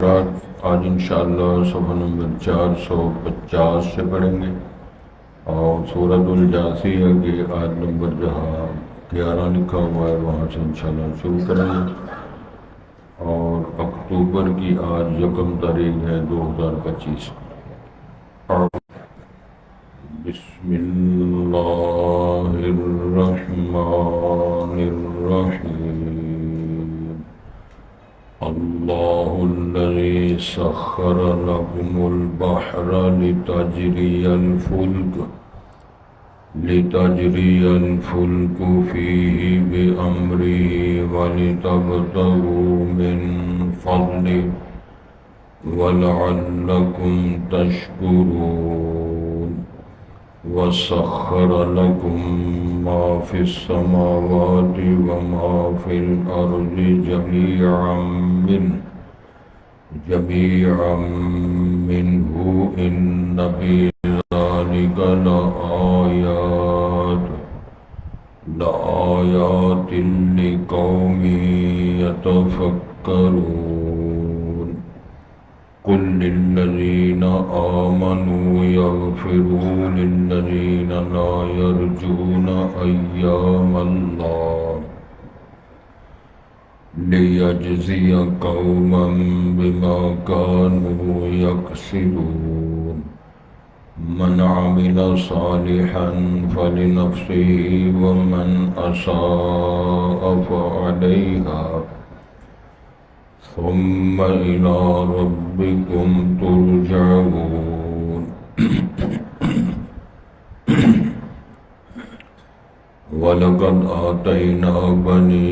آیات آج انشاءاللہ صفحہ نمبر 450 سے پڑھیں گے اور سورۃ الجاثیہ کی آیت نمبر جہاں 11 لکھا ہوا ہے وہاں سے انشاءاللہ شروع کریں گے اور اکتوبر کی آج 1 تاریخ ہے 2025۔ بسم اللہ الرحمن الرحیم۔ اللہ الذی سخر لکم البحر لتجری الفلک فیہ بأمرہ ولتبتغوا من فضلہ ولعلکم تشکرون۔ وسخر لكم ما في السماوات وما في الأرض جميعا منه إن في ذلك لآيات لقوم يتفكرون۔ قل للذين آمنوا يغفروا للذين لا يرجون أيام الله ليجزي قوما بما كانوا يكسبون۔ من عمل صالحا فلنفسه ومن أساء فعليها ثم إلى ربكم ترجعون۔ وَلَقَدْ آتَيْنَا بَنِي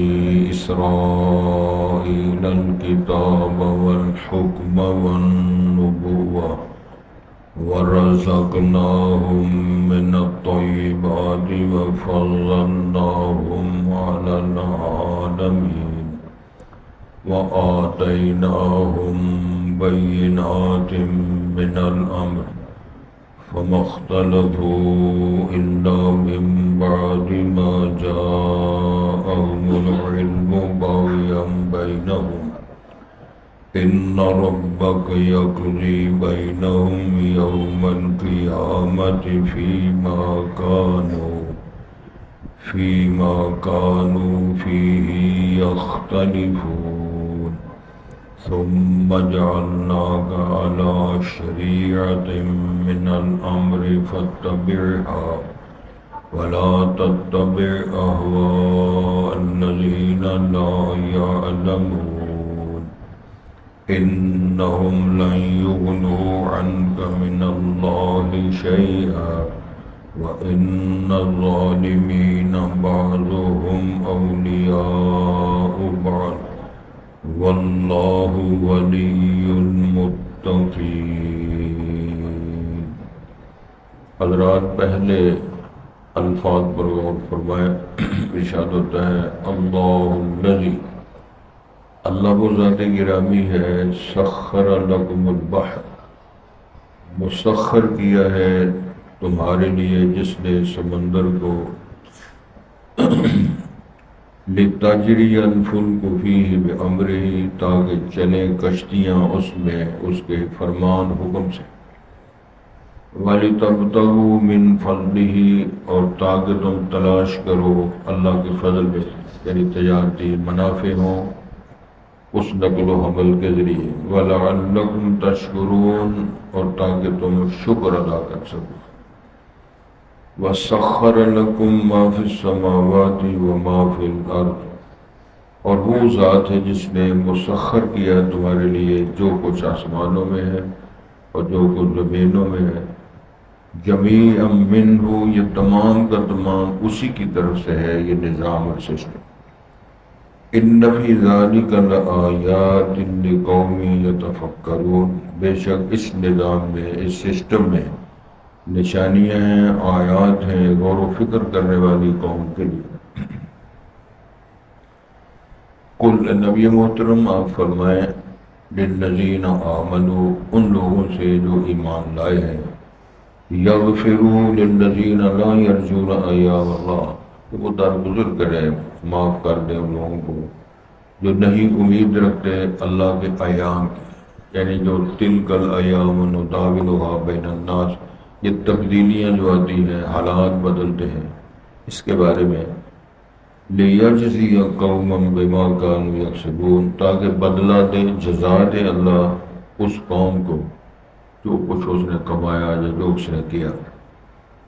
إِسْرَائِيلَ الْكِتَابَ وَالْحُكْمَ وَالنُّبُوَّةَ وَرَزَقْنَاهُم مِّنَ الطَّيِّبَاتِ وَفَضَّلْنَاهُمْ عَلَى الْعَالَمِينَ۔ وَآتَيْنَاهُمْ بَيِّنَاتٍ مِّنَ الْأَمْرِ فَمَا اخْتَلَفُوا إِلَّا مِن بَعْدِ مَا جَاءَهُمُ الْعِلْمُ بَغْيًا بَيْنَهُمْ إِنَّ رَبَّكَ يَقْضِي بَيْنَهُمْ يَوْمَ الْقِيَامَةِ فيما كانوا فيه يختلفون۔ ثم جعلناك على شريعة من الأمر فاتبعها ولا تتبع أهواء الذين لا يعلمون إنهم لن يغنوا عنك من الله شيئا وَإِنَّ الظَّالِمِينَ بَعْضُهُمْ أَوْلِيَاءُ بَعْضٍ وَاللَّهُ وَلِيُّ الْمُتَّقِينَ۔ حضرات پہلے الفاظ پر غور فرمائیں۔ ارشاد ہوتا ہے اللہ الذی، اللہ وہ ذات گرامی ہے، سخر لکم البحر، مسخر کیا ہے تمہارے لیے جس نے سمندر کو، لِتَجْرِيَ الْفُلْكُ فِيهِ بِأَمْرِهِ، تاکہ چلیں کشتیاں اس میں اس کے فرمان حکم سے، وَلِتَبْتَغُوا مِنْ فَضْلِهِ، اور تاکہ تم تلاش کرو اللہ کے فضل میں، یعنی تجارتی منافع ہوں اس نقل و حمل کے ذریعے، وَلَعَلَّكُمْ تَشْكُرُونَ، اور تاکہ تم شکر ادا کر سکو۔ وَسَخَّرَ لَكُم مَّا فِي السَّمَاوَاتِ وَمَا فِي الْأَرْضِ، اور وہ ذات ہے جس نے مسخر کیا تمہارے لیے جو کچھ آسمانوں میں ہے اور جو کچھ زمینوں میں ہے، جمیعا منہ، یہ تمام کا تمام اسی کی طرف سے ہے، یہ نظام اور سسٹم۔ ان فی ذلک لآیات لقوم یتفکرون، بے شک اس نظام میں، اس سسٹم میں نشانیاں ہیں، آیات ہیں غور و فکر کرنے والی قوم کے لیے۔ قل، نبی محترم آپ فرمائیں، للذین آمنوا، ان لوگوں سے جو ایمان لائے ہیں، یغفروا للذین لا یرجون ایام اللہ، کہ وہ درگزر کریں، معاف کر دیں ان لوگوں کو جو نہیں امید رکھتے اللہ کے ایام کی، یعنی جو تلک الایام نداولها بین الناس، یہ تبدیلیاں جو آتی ہیں، حالات بدلتے ہیں، اس کے بارے میں لیجزی قوما بما کانوا یکسبون، تاکہ بدلہ دے، جزا دے اللہ اس قوم کو جو کچھ اس نے کمایا یا جو اس نے کیا۔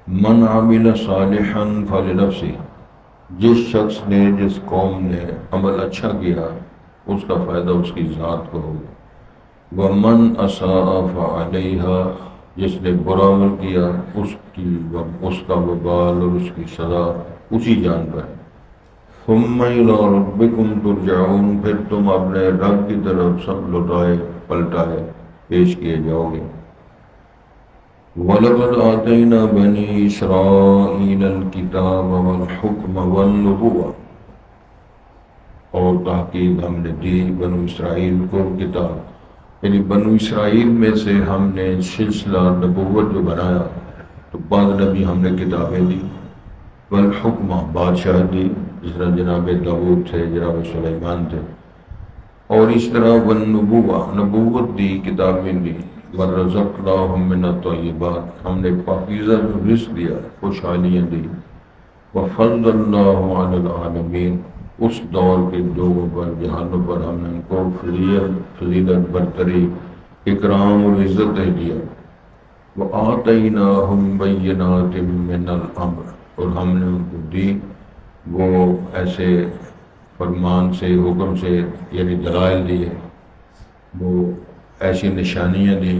من عمل صالحا فلنفسہ، جس شخص نے، جس قوم نے عمل اچھا کیا اس کا فائدہ اس کی ذات کو ہوگا۔ ومن اساء فعلیہا، جس نے برا عمل کیا اس کا وبال اور اس کی سزا اسی جان پر ہے۔ ثم الی ربکم ترجعون، پھر تم اپنے رب کی طرف سب لوٹائے پلٹائے پیش کیے جاؤ گے۔ وَلَقَدْ آتَيْنَا بَنِي إِسْرَائِيلَ الْكِتَابَ وَالْحُكْمَ وَالنُّبُوَّةَ، اور تحقیق ہم نے دی بنو اسرائیل کو کتاب، یعنی بنو اسرائیل میں سے ہم نے سلسلہ نبوت جو بنایا تو بعض نبی ہم نے کتابیں دی، والحکمہ بادشاہ دی، جس طرح جناب داؤد تھے، جناب سلیمان تھے، اور اس طرح والنبوہ نبوت دی، کتابیں دی، ورزقناہم من الطیبات، ہم نے پاکیزہ رزق دیا، خوشحالیاں دی، وفضلناہم علی العالمین، اس دور کے لوگوں پر، جہانوں پر ہم نے ان کو فضیلت، برتری، اکرام اور عزت دے دیا۔ وآتیناہم بینات من الامر، اور ہم نے ان کو دی وہ ایسے فرمان سے، حکم سے، یعنی دلائل دیے، وہ ایسی نشانیاں دیں۔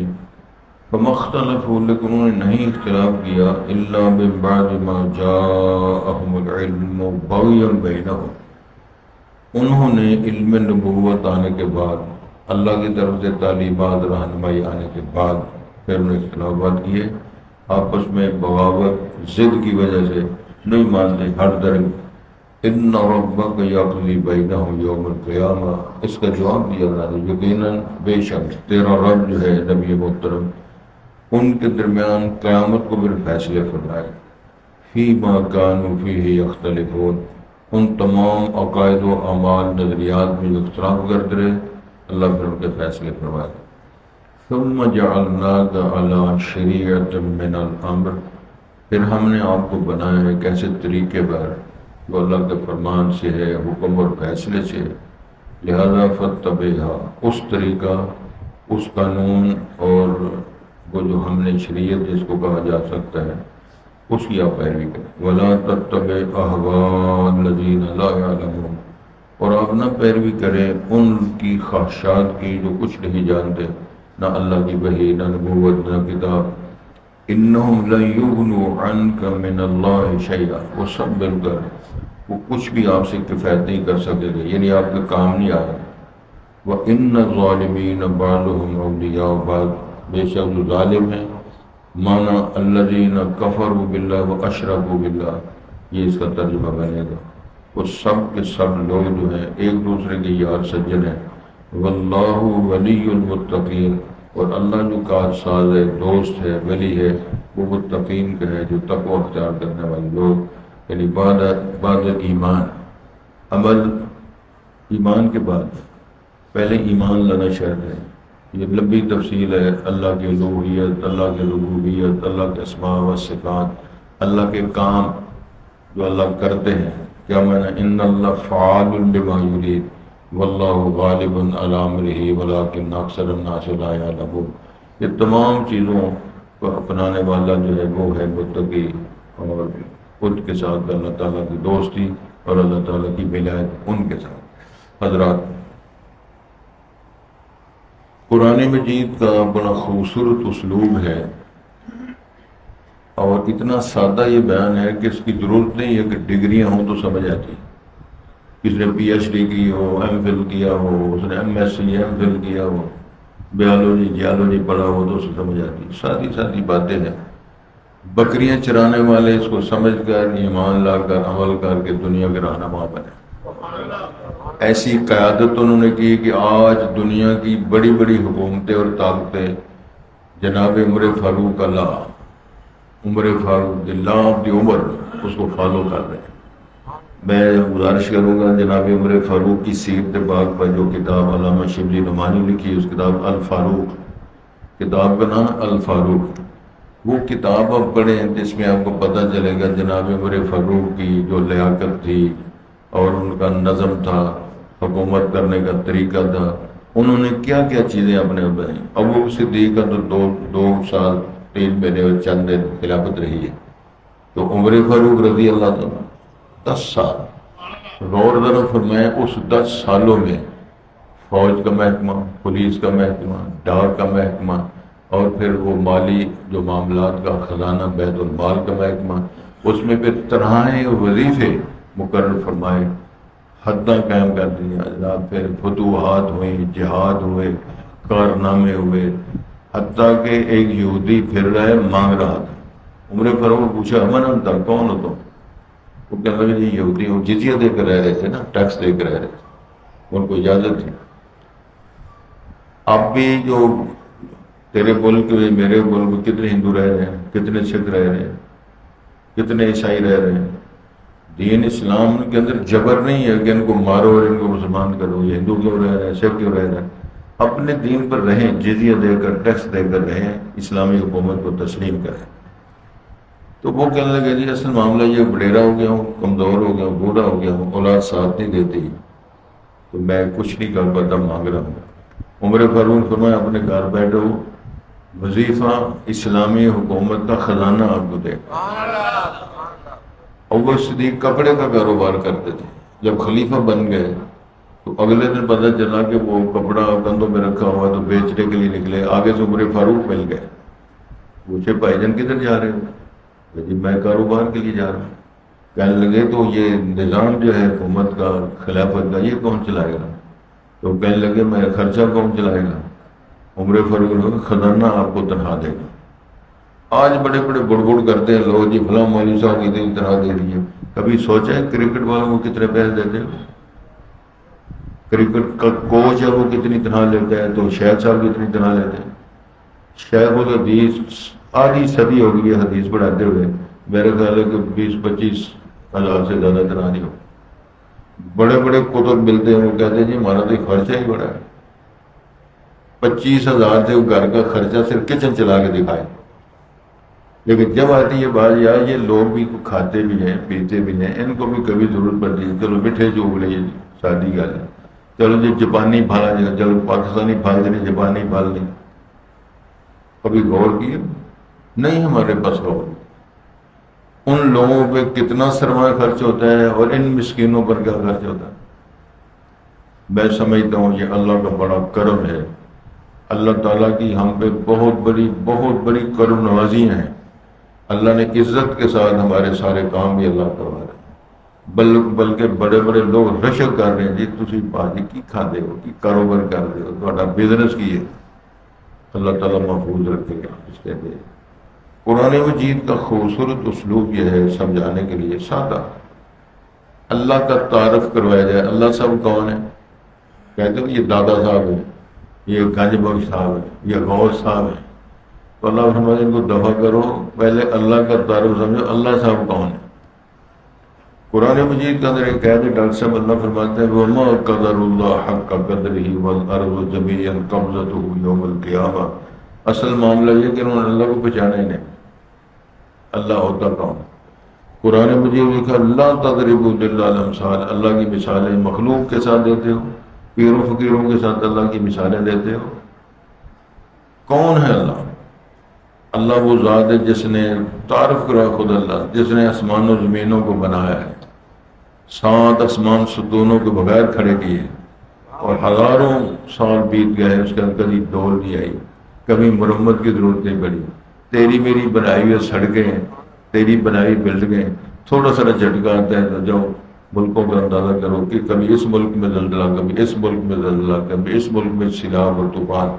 فما اختلفوا، لیکن انہوں نے نہیں اختلاف کیا، الا من بعد ما جاءہم العلم بغیا بینہم، انہوں نے علم نبوت آنے کے بعد، اللہ کی طرف سے تعلیمات، رہنمائی آنے کے بعد پھر انہوں نے اختلافات کیے، آپس میں بغاوت، ضد کی وجہ سے نہیں مانتے ہر درم۔ ان ربک یقضی بینہم یوم القیامہ، اس کا جواب دیا اللہ نے، یقیناً بے شک تیرا رب جو ہے نبی محترم ان کے درمیان قیامت کو پھر فیصلے فرمائے، فیما کانوا فیہ یختلفون، ان تمام عقائد و اعمال، نظریات میں جو اختلاف کرتے رہے اللہ پھر ان کے فیصلے فرمائے۔ ثم جعلناک علی شریعۃ من الامر، پھر ہم نے آپ کو بنایا ہے کیسے طریقے پر جو اللہ کے فرمان سے ہے، حکم اور فیصلے سے، لہذا فاتبعھا، اس طریقہ، اس قانون اور وہ جو ہم نے شریعت جس کو کہا جا سکتا ہے اس کی آپ پیروی کریں۔ ولا تتبع اہواء الذین لا یعلمون، اور آپ نہ پیروی کریں ان کی خواہشات کی جو کچھ نہیں جانتے، نہ اللہ کی وحی، نہ نبوت، نہ کتاب۔ انہم لن یغنوا عنک من اللہ شیئا، وہ سب مل کر وہ کچھ بھی آپ سے کفایت نہیں کر سکے گے، یعنی آپ کے کام نہیں آئے۔ وَإِنَّ الظَّالِمِينَ بَعْضُهُمْ أَوْلِيَاءُ بَعْضٍ، بے شک جو ظالم ہیں، مانا الذین کفروا باللہ واشرکوا باللہ، یہ اس کا ترجمہ بنے گا، وہ سب کے سب لوگ جو ہیں ایک دوسرے کے یار سجن ہیں۔ واللہ ولی المتقین، اور اللہ جو کار ساز ہے، دوست ہے، ولی ہے، وہ متقین کا ہے، جو تقوی اختیار کرنے والے لوگ، یعنی بعد ایمان، عمل ایمان کے بعد پہلے ایمان لانا شرط ہے۔ یہ لمبی تفصیل ہے، اللہ کی الوہیت، اللہ کی ربوبیت، اللہ کے اسماء و صفات، اللہ کے کام جو اللہ کرتے ہیں، کیا معنی؟ ان اللہ فعال لما یرید واللہ غالب علی امرہ ولکن اکثر الناس لا یعلمون، یہ تمام چیزوں کو اپنانے والا جو ہے وہ ہے متقی، اور خود کے ساتھ اللہ تعالیٰ کی دوستی اور اللہ تعالیٰ کی ولایت ان کے ساتھ۔ حضرات، قرآن مجید کا بڑا خوبصورت اسلوب ہے، اور اتنا سادہ یہ بیان ہے کہ اس کی ضرورت نہیں ہے کہ ڈگریاں ہوں تو سمجھ آتی، کس نے پی ایچ ڈی کی ہو، ایم فل کیا ہو، اس نے M S C M Phil کیا ہو، بیالوجی جیالوجی پڑھا ہو تو اسے سمجھ آتی، سادی سادی باتیں ہیں۔ بکریاں چرانے والے اس کو سمجھ کر، ایمان لا کر، عمل کر کے دنیا کے رہنما بنے۔ ایسی قیادت انہوں نے کی کہ آج دنیا کی بڑی بڑی حکومتیں اور طاقتیں جناب عمر فاروق عمر فاروق دی عمر اس کو فالو کر رہے ہیں۔ میں گزارش کروں گا جناب عمر فاروق کی سیرت پاک پر جو کتاب علامہ شبلی نعمانی لکھی، اس کتاب الفاروق، کتاب کا نام الفاروق، وہ کتاب آپ پڑھیں جس میں آپ کو پتہ چلے گا جناب عمر فاروق کی جو لیاقت تھی اور ان کا نظم تھا، حکومت کرنے کا طریقہ تھا، انہوں نے کیا کیا چیزیں اپنے بنائیں۔ ابو صدیق کا تو دو سال 3 مہینے اور چند دن خلافت رہی ہے، تو عمر فاروق رضی اللہ تعالیٰ 10 سال غور ذرا فرمائیں، اس 10 سالوں میں فوج کا محکمہ، پولیس کا محکمہ، ڈاک کا محکمہ، اور پھر وہ مالی جو معاملات کا خزانہ بیت المال کا محکمہ، اس میں پھر تنہائی وظیفے مقرر فرمائے، حداں قائم کر دیا جناب، پھر فتوحات ہوئیں، جہاد ہوئے، کارنامے ہوئے، حتیٰ کہ ایک یہودی پھر رہا ہے مانگ رہا تھا۔ عمر فاروق نے پوچھا امن انت، کون ہو تم؟ وہ کہنے لگے جی یہودی ہوں، جزیہ دے کر رہ رہے تھے نا، ٹیکس دے کر رہ رہے تھے، ان کو اجازت تھی۔ اب بھی جو تیرے ملک میں میرے ملک میں کتنے ہندو رہ رہے ہیں، کتنے سکھ رہ رہے ہیں، کتنے عیسائی رہ رہے ہیں۔ دین اسلام کے اندر جبر نہیں ہے کہ ان کو مارو اور ان کو مسلمان کرو، یہ ہندو کیوں رہ رہے ہیں، سکھ کیوں رہ رہے ہیں، اپنے دین پر رہیں، جزیہ دے کر، ٹیکس دے کر رہیں، اسلامی حکومت کو تسلیم کریں۔ تو وہ کہنے لگے جی اصل معاملہ یہ بڑیرا ہو گیا ہوں، کمزور ہو گیا ہوں، بوڑھا ہو گیا ہوں، اولاد ساتھ نہیں دیتی، تو میں کچھ نہیں کر پاتا، مانگ رہا ہوں۔ عمر فاروق نے فرمایا اپنے گھر بیٹھو، وظیفہ اسلامی حکومت کا خزانہ آپ کو دے گا۔ ابو صدیق کپڑے کا کاروبار کرتے تھے، جب خلیفہ بن گئے تو اگلے دن پتہ چلا کہ وہ کپڑا کندھوں میں رکھا ہوا تو بیچنے کے لیے نکلے، آگے سے عمر فاروق مل گئے، پوچھے بھائی جان کدھر جا رہے ہو؟ جی میں کاروبار کے لیے جا رہا ہوں۔ کہنے لگے تو یہ نظام جو ہے حکومت کا، خلافت کا، یہ کون چلائے گا؟ تو کہنے لگے میں خرچہ کون چلائے گا؟ عمر فاروق نے کہا خزانہ آپ کو تنہا دے گا۔ آج بڑے بڑے بڑبڑ کرتے ہیں لوگ، جی فلاں مولوی صاحب اتنی تنہا دے دیے، کبھی سوچا ہے کرکٹ والوں کو کتنے پیسے دیتے ہو؟ کرکٹ کا کوچ ہے وہ کتنی تنہا لیتا ہے، تو شیخ صاحب کتنی تنہا لیتے ہیں؟ شیخ الحدیث آدھی صدی ہو گئی ہے حدیث پڑھاتے ہوئے، میرے خیال ہے کہ 20-25 ہزار سے زیادہ تنہا نہیں ہو۔ بڑے بڑے کتب ملتے ہیں، وہ کہتے ہیں جی ہمارا تو خرچہ ہی بڑا ہے، 25,000 سے وہ گھر کا خرچہ صرف کچن چلا کے دکھائے۔ لیکن جب آتی ہے بات یار یہ لوگ بھی کھاتے بھی ہیں، پیتے بھی ہیں، ان کو بھی کبھی ضرورت پڑتی ہے، چلو میٹھے جو بولے یہ شادی گل ہے، چلو جی جاپانی پھالا جائے، چلو پاکستانی پھال دیں، جاپانی پھال دیں۔ کبھی غور کیے؟ نہیں ہمارے پاس غور۔ ان لوگوں پہ کتنا سرمایہ خرچ ہوتا ہے اور ان مسکینوں پر کیا خرچ ہوتا ہے۔ میں سمجھتا ہوں یہ اللہ کا بڑا کرم ہے، اللہ تعالیٰ کی ہم پہ بہت بڑی کرم نوازی ہیں۔ اللہ نے عزت کے ساتھ ہمارے سارے کام بھی اللہ کروا رہے ہیں، بلکہ بڑے بڑے لوگ رشک کر رہے ہیں، جی تسی باجی کی کھاتے ہو، کی کاروبار کرتے ہو، تھوڑا بزنس کی ہے۔ اللہ تعالیٰ محفوظ رکھے گا اس کے لیے۔ قرآن مجید کا خوبصورت اسلوب یہ ہے سمجھانے کے لیے، سادہ، اللہ کا تعارف کروایا جائے۔ اللہ صاحب کون ہے؟ کہتے ہو یہ دادا صاحب ہے، یہ گنج بخش صاحب ہے، یہ غوث صاحب ہے، تو اللہ فرماتے ان کو دفع کرو، پہلے اللہ کا تعارف سمجھو، اللہ صاحب کون ہے۔ قرآن مجید کے اندر ایک قید ہے، ڈاکٹر صاحب اللہ فرماتے ہیں وَمَا قَدَرُ اللَّهَ حَقَّ قَدْرِهِ وَالْأَرْضُ جَمِيعًا قَبْضَتُهُ يَوْمَ الْقِيَامَةِ۔ اصل معاملہ یہ کہ انہوں نے اللہ کو پہچانا ہی نہیں، اللہ ہوتا کون۔ قرآن مجید لکھا لا تضربوا للہ الامثال، اللہ کی مثالیں مخلوق کے ساتھ دیتے ہو، پیروں فقیروں کے ساتھ اللہ کی مثالیں دیتے ہو۔ کون ہے اللہ؟ اللہ وہ ذات ہے جس نے تعارف کرا، خود اللہ جس نے آسمان و زمینوں کو بنایا ہے، 7 آسمان ستونوں کے بغیر کھڑے کیے، اور ہزاروں سال بیت گئے، اس کے اندر کبھی ڈول نہیں آئی، کبھی مرمت کی ضرورت نہیں پڑی۔ تیری میری بنائی ہوئی سڑکیں، تیری بنائی بلڈنگیں، تھوڑا سا جھٹکا آتا ہے تو جاؤ ملکوں کا اندازہ کرو کہ کبھی اس ملک میں زلزلہ، کبھی اس ملک میں زلزلہ، کبھی اس ملک میں سیلاب اور طوفان۔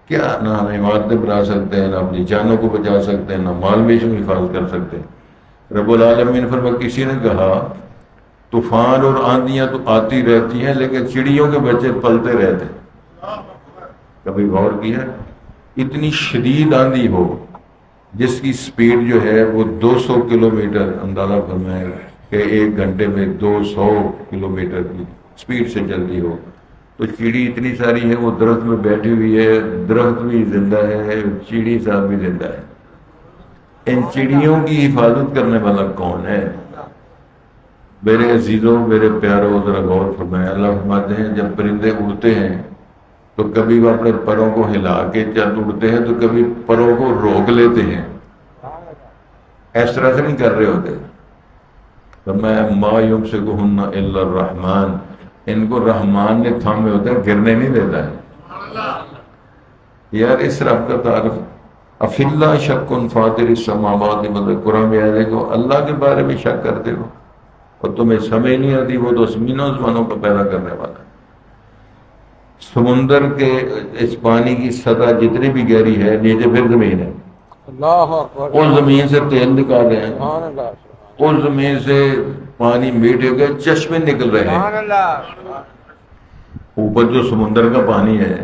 کیا نہ ہم عمارتیں بنا سکتے ہیں، نہ اپنی جانوں کو بچا سکتے ہیں، نہ مال میشوں کی حفاظت کر سکتے ہیں۔ رب العالمین فرمایا کسی نے کہا طوفان اور آندیاں تو آتی رہتی ہیں لیکن چڑیوں کے بچے پلتے رہتے ہیں۔ کبھی غور کیا؟ اتنی شدید آندھی ہو جس کی سپیڈ جو ہے وہ 200 کلومیٹر، اندازہ فرمائے کہ 1 گھنٹے میں 200 کلومیٹر کی سپیڈ سے چلتی ہو، تو چڑی اتنی ساری ہے، وہ درخت میں بیٹھی ہوئی ہے، درخت بھی زندہ ہے، چڑی صاحب بھی زندہ ہے۔ ان چڑیوں کی حفاظت کرنے والا کون ہے؟ میرے عزیزوں، میرے پیاروں، ذرا غور فرمائیں۔ اللہ فرماتے ہیں جب پرندے اڑتے ہیں تو کبھی وہ اپنے پروں کو ہلا کے چند اڑتے ہیں، تو کبھی پروں کو روک لیتے ہیں، اس طرح سے نہیں کر رہے ہوتے۔ فرمایا ما یمسکہن الا الرحمن، ان کو رحمان نے تھامے ہوتا ہے، گرنے نہیں دیتا ہے۔ یار اس رب کا تعارف، افی اللہ شک فاطر السماوات والارض، قرآن میں آئے دیکھو اللہ کے بارے میں شک کرتے ہو اور تمہیں سمجھ نہیں آتی، وہ تو زمینوں آسمانوں کو پیدا کرنے والا ہے۔ سمندر کے اس پانی کی سطح جتنی بھی گہری ہے، نیچے پھر زمین ہے، اللہ اکبر، اس زمین سے تیل نکال رہے ہیں، سبحان اللہ، اس زمین سے پانی میٹھے کے چشمے نکل رہے ہیں۔ سبحان اللہ، اوپر جو سمندر کا پانی ہے،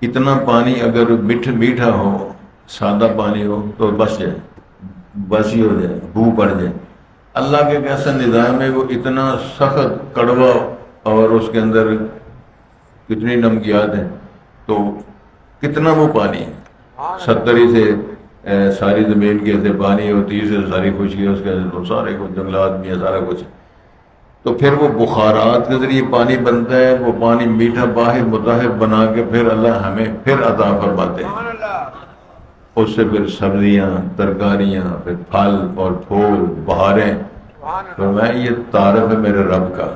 اتنا پانی اگر میٹھا ہو، سادہ پانی ہو تو بس جائے، بس ہی ہو جائے، بو پڑ جائے۔ اللہ کے کیسا نظام ہے، وہ اتنا سخت کڑوا، اور اس کے اندر کتنی نمکیات ہیں، تو کتنا وہ پانی ہے، 70 سے ساری زمین کے اندر پانی ہوتی ہے، سے ساری خشکی ہے، اس کے اندر تو سارے کچھ جنگلات بھی ہیں، سارا کچھ، تو پھر وہ بخارات کے ذریعے پانی بنتا ہے، وہ پانی میٹھا باہر متحب بنا کے پھر اللہ ہمیں پھر عطا فرماتے ہیں، اس سے پھر سبزیاں، ترکاریاں، پھر پھل اور پھول، بہاریں۔ تو میں یہ تعارف ہے میرے رب کا۔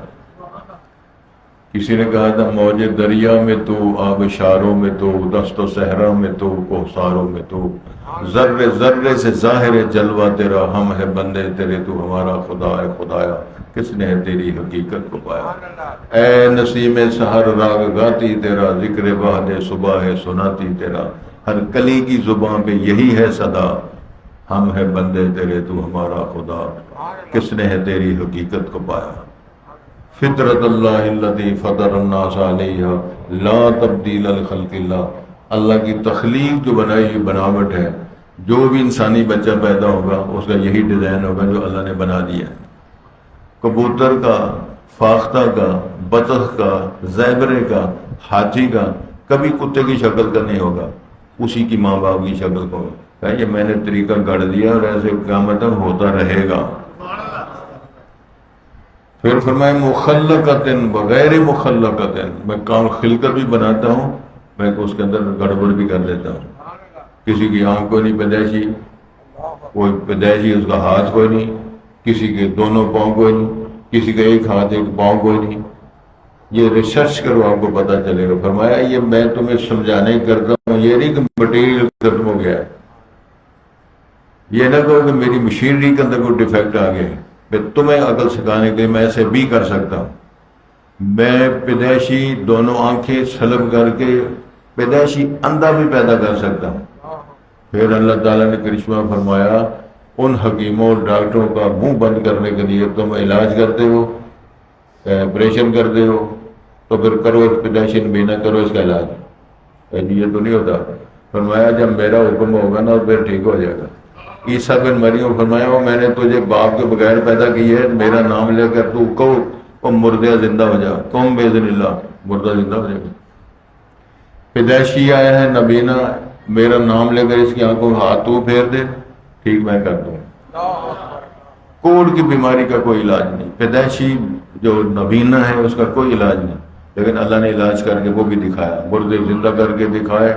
کسی نے کہا تھا موج دریا میں تو، آبشاروں میں تو، دست و صحرا میں تو، کوہساروں میں تو، ذرے ذرے سے ظاہر جلوہ تیرا، ہم ہے بندے تیرے، تو ہمارا خدا ہے خدایا، کس نے تیری حقیقت کو پایا۔ اے نسیم سحر راگ گاتی تیرا، ذکر بہد صبح ہے سناتی تیرا، ہر کلی کی زبان پہ یہی ہے صدا، ہم ہے بندے تیرے، تو ہمارا خدا، کس نے ہے تیری حقیقت کو پایا۔ فطرت اللہ الذی فطر الناس علیہا لا تبدیل لخلق اللہ، اللہ کی تخلیق جو بنائی ہوئی بناوٹ ہے، جو بھی انسانی بچہ پیدا ہوگا اس کا یہی ڈیزائن ہوگا جو اللہ نے بنا دیا ہے۔ کبوتر کا، فاختہ کا، بطخ کا، زیبرے کا، ہاتھی کا کبھی کتے کی شکل کا نہیں ہوگا، اسی کی ماں باپ کی شکل کا ہوگا۔ کہا یہ میں نے طریقہ گڑھ دیا اور ایسے قیامت تک ہوتا رہے گا۔ پھر فرمائے مخلقۃ بغیر مخلقۃ، میں کام خلقت بھی بناتا ہوں، میں اس کے اندر گڑبڑ بھی کر لیتا ہوں۔ کسی کی آنکھ کوئی نہیں پیدائشی، کوئی پیدائشی اس کا ہاتھ کوئی نہیں، کسی کے دونوں پاؤں کوئی نہیں، کسی کا ایک ہاتھ ایک پاؤں کوئی نہیں۔ یہ ریسرچ کرو آپ کو پتہ چلے گا۔ فرمایا یہ میں تمہیں سمجھانے ہی کرتا ہوں، یہ نہیں کہ مٹیریل ختم ہو گیا ہے، یہ نہ کہو کہ میری مشینری کے اندر کوئی ڈیفیکٹ آ گیا ہے، میں تمہیں عقل سکھانے کے لیے میں ایسے بھی کر سکتا ہوں۔ میں پیدائشی دونوں آنکھیں سلب کر کے پیدائشی اندھا بھی پیدا کر سکتا ہوں۔ پھر اللہ تعالیٰ نے کرشمہ فرمایا ان حکیموں اور ڈاکٹروں کا منہ بند کرنے کے لیے تم علاج کرتے ہو، آپریشن کرتے ہو، تو پھر کرو اس پیدائشی نبینا، کرو اس کا علاج۔ یہ تو نہیں ہوتا۔ فرمایا جب میرا حکم ہوگا نا پھر ٹھیک ہو جائے گا۔ عیسیٰ بن مریم فرمایا وہ میں نے تجھے باپ کے بغیر پیدا کی ہے، میرا نام لے کر تو کہو وہ مردہ زندہ ہو جا، تم باذن اللہ مردہ زندہ ہو جائے گا۔ پیدائشی آیا ہے نبینا، میرا نام لے کر اس کی آنکھوں ہاتھ تو پھیر دے، ٹھیک میں کر دوں۔ کوڑ کی بیماری کا کوئی علاج نہیں، پیدائشی جو نبینا ہے اس کا کوئی علاج نہیں، لیکن اللہ نے علاج کر کے وہ بھی دکھایا، مردے زندہ کر کے دکھائے،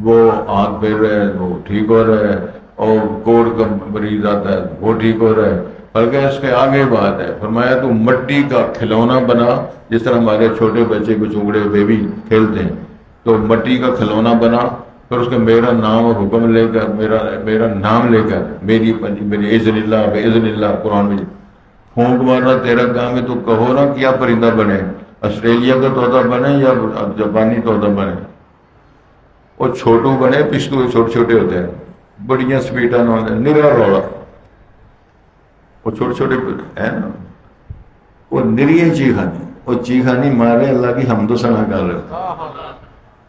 وہ آنکھ پھیر رہے ہیں وہ ٹھیک ہو رہے ہیں، اور کوڑ کا مریض آتا ہے وہ ٹھیک ہو رہا ہے۔ بلکہ اس کے آگے بات ہے، فرمایا تو مٹی کا کھلونا بنا، جس طرح ہمارے چھوٹے بچے کو چونگڑے بیبی کھیلتے ہیں، تو مٹی کا کھلونا بنا، پھر اس کا میرا نام اور حکم لے کر، میرا نام لے کر، میری اذن اللہ باذن اللہ، قرآن میں پھونک مارنا تیرا کام ہے، تو کہو نا کیا پرندہ بنے، آسٹریلیا کا طوطا بنے یا جاپانی طوطا بنے، اور چھوٹو بنے، پشتو چھوٹے چھوٹے ہوتے ہیں، بڑیاں سپیٹاں نرا روڑا، وہ چھوٹے چھوٹے ہے نا، وہ نریاں چیخانی، وہ چیخانی مارے اللہ کی حمد و ثنا کر رہے ہوتے،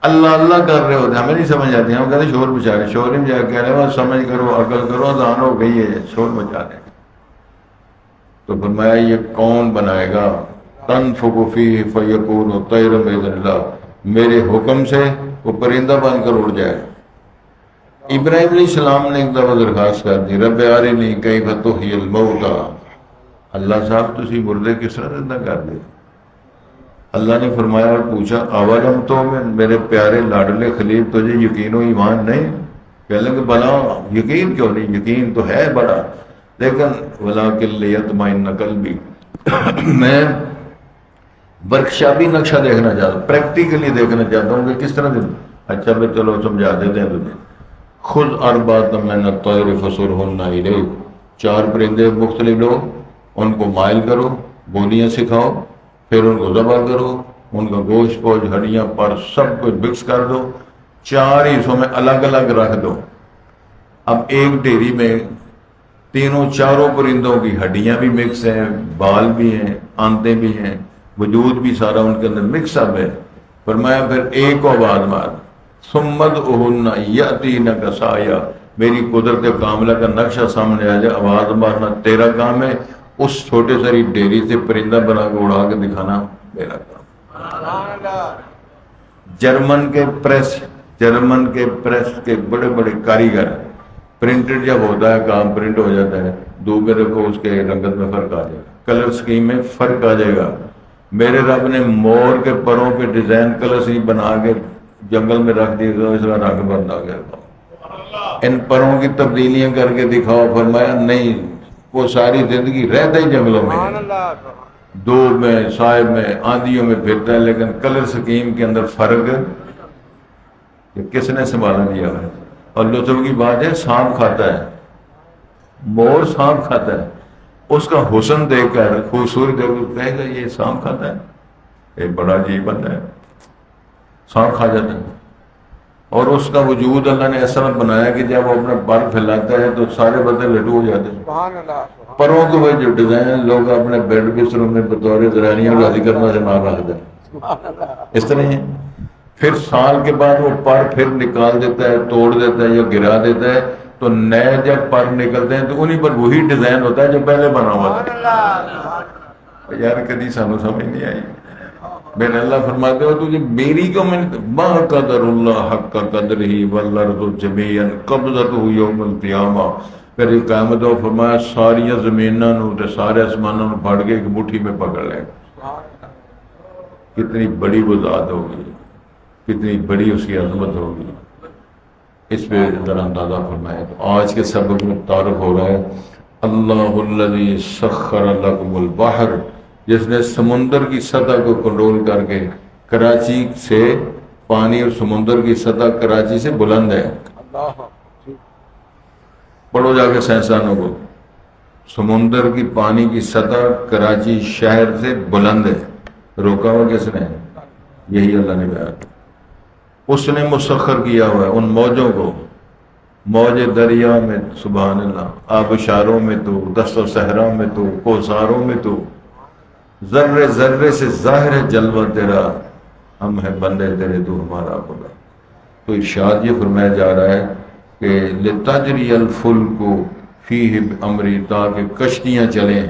اللہ اللہ کر رہے ہوتے، ہمیں نہیں سمجھ آتی، ہم کہتے شور مچا رہے، شور نہیں جا کہہ رہے وہ سمجھ کرو، عقل کرو، دان ہو گئی ہے، شور مچا رہے۔ تو فرمایا یہ کون بنائے گا؟ تنفخ فیہ فیکون طیرا باذن اللہ، میرے حکم سے وہ پرندہ بن کر اڑ جائے۔ ابراہیم علیہ السلام نے ایک دفعہ درخواست کر دی، رب ارنی کیف تحیی الموتى، اللہ صاحب تسی مردے کس طرح زندہ کر دے؟ اللہ نے فرمایا اور پوچھا اولم تو میرے پیارے لاڈلے خلیل تجھے یقین و ایمان نہیں؟ کہنے لگے بلا یقین کیوں نہیں، یقین تو ہے بڑا، لیکن ولکن لیطمئن قلبی، میں ورکشاپی نقشہ دیکھنا چاہتا ہوں، پریکٹیکلی دیکھنا چاہتا ہوں کہ کس طرح دن۔ اچھا میں چلو سمجھا دیتے ہیں تجھے، خذ اربعۃ من الطیر فصرہن الیک، 4 پرندے مختلف لو، ان کو مائل کرو، بولیاں سکھاؤ، پھر ان کو ذبح کرو، ان کا گوشت پوش ہڈیاں پر سب کچھ مکس کر دو، 4 حصوں میں الگ الگ رکھ دو۔ اب ایک ڈھیری میں تینوں چاروں پرندوں کی ہڈیاں بھی مکس ہیں، بال بھی ہیں، آنتیں بھی ہیں، وجود بھی سارا ان کے اندر مکس اپ ہے۔ فرمایا پھر ایک کو آواز مار، ثمد اہن یاتینک سایہ، میری قدرت کاملہ کا نقشہ سامنے آ جائے، آواز مارنا تیرا کام ہے، اس چھوٹے ساری ڈیری سے پرندہ بنا کے اڑا کے دکھانا میرا کام۔ جرمن کے پریس کے بڑے بڑے کاریگر، پرنٹڈ جب ہوتا ہے کام پرنٹ ہو جاتا ہے، دو میں رکھو اس کے رنگت میں فرق آ جائے گا، کلر سکیم میں فرق آ جائے گا۔ میرے رب نے مور کے پروں پہ ڈیزائن کلر سکیم بنا کے جنگل میں رکھ دی، اس کا رنگ بند آ گیا۔ ان پروں کی تبدیلیاں کر کے دکھاؤ، فرمایا نہیں، وہ ساری زندگی رہتا ہی جنگلوں میں، دھوپ میں، سائے میں، آندھیوں میں پھرتا ہے، لیکن کلر سکیم کے اندر فرق کہ کس نے سنبھالا دیا ہے۔ اور لطف کی بات ہے سانپ کھاتا ہے، مور سانپ کھاتا ہے، اس کا حسن دیکھ کر، خوبصورت دیکھ کر کہے گا یہ سانپ کھاتا ہے، ایک بڑا عجیب بندہ ہے، سانپ کھا جاتا ہے۔ اور اس کا وجود اللہ نے ایسا بنایا کہ جب وہ اپنا پر پھیلاتا ہے تو سارے بدن لٹو ہو جاتے ہیں۔ پروں کے وہ جو ڈیزائن لوگ اپنے بیڈ بستروں میں بطور ذرانیاں راضی کرنا سے مار رکھتے ہیں، اس طرح ہے۔ پھر سال کے بعد وہ پر پھر نکال دیتا ہے، توڑ دیتا ہے یا گرا دیتا ہے، تو نئے جب پر نکلتے ہیں تو انہیں پر وہی ڈیزائن ہوتا ہے جو پہلے بنا ہوا تھا۔ یار کدی سانو سمجھ نہیں آئی، میرے اللہ فرماتے ہو تجھے میری کیوں میں ما قدر اللہ حق کا قدر ہی والارض جمیعا قبضتہ یوم القیامہ، پھر یہ قیامت ہو، فرمایا ساری زمیناں نو تے سارے آسمانوں نو پھاڑ کے ایک مٹھی میں پکڑ لے گا۔ کتنی بڑی وہ ذات ہوگی، کتنی بڑی اس کی عظمت ہوگی، اس پہ ذرا اندازہ فرمایا۔ تو آج کے سبق میں تعارف ہو رہا ہے اللہ الذی سخر لکم البحر، جس نے سمندر کی سطح کو کنٹرول کر کے، کراچی سے پانی اور سمندر کی سطح کراچی سے بلند ہے۔ پڑھو جا کے سائنسدانوں کو، سمندر کی پانی کی سطح کراچی شہر سے بلند ہے، روکا ہوا کس نے؟ یہی اللہ نے کہا، اس نے مسخر کیا ہوا ہے ان موجوں کو، موج دریا میں سبحان اللہ، آبشاروں میں تو، دست و صحرا میں تو، کوثاروں میں تو، ذرے ذرے سے ظاہر ہے جلوہ تیرا، ہم ہیں بندے تیرے تو ہمارا خدا۔ تو ارشاد یہ فرمایا جا رہا ہے کہ لتجری الفلک فیہ بامری، تاکہ کشتیاں چلیں،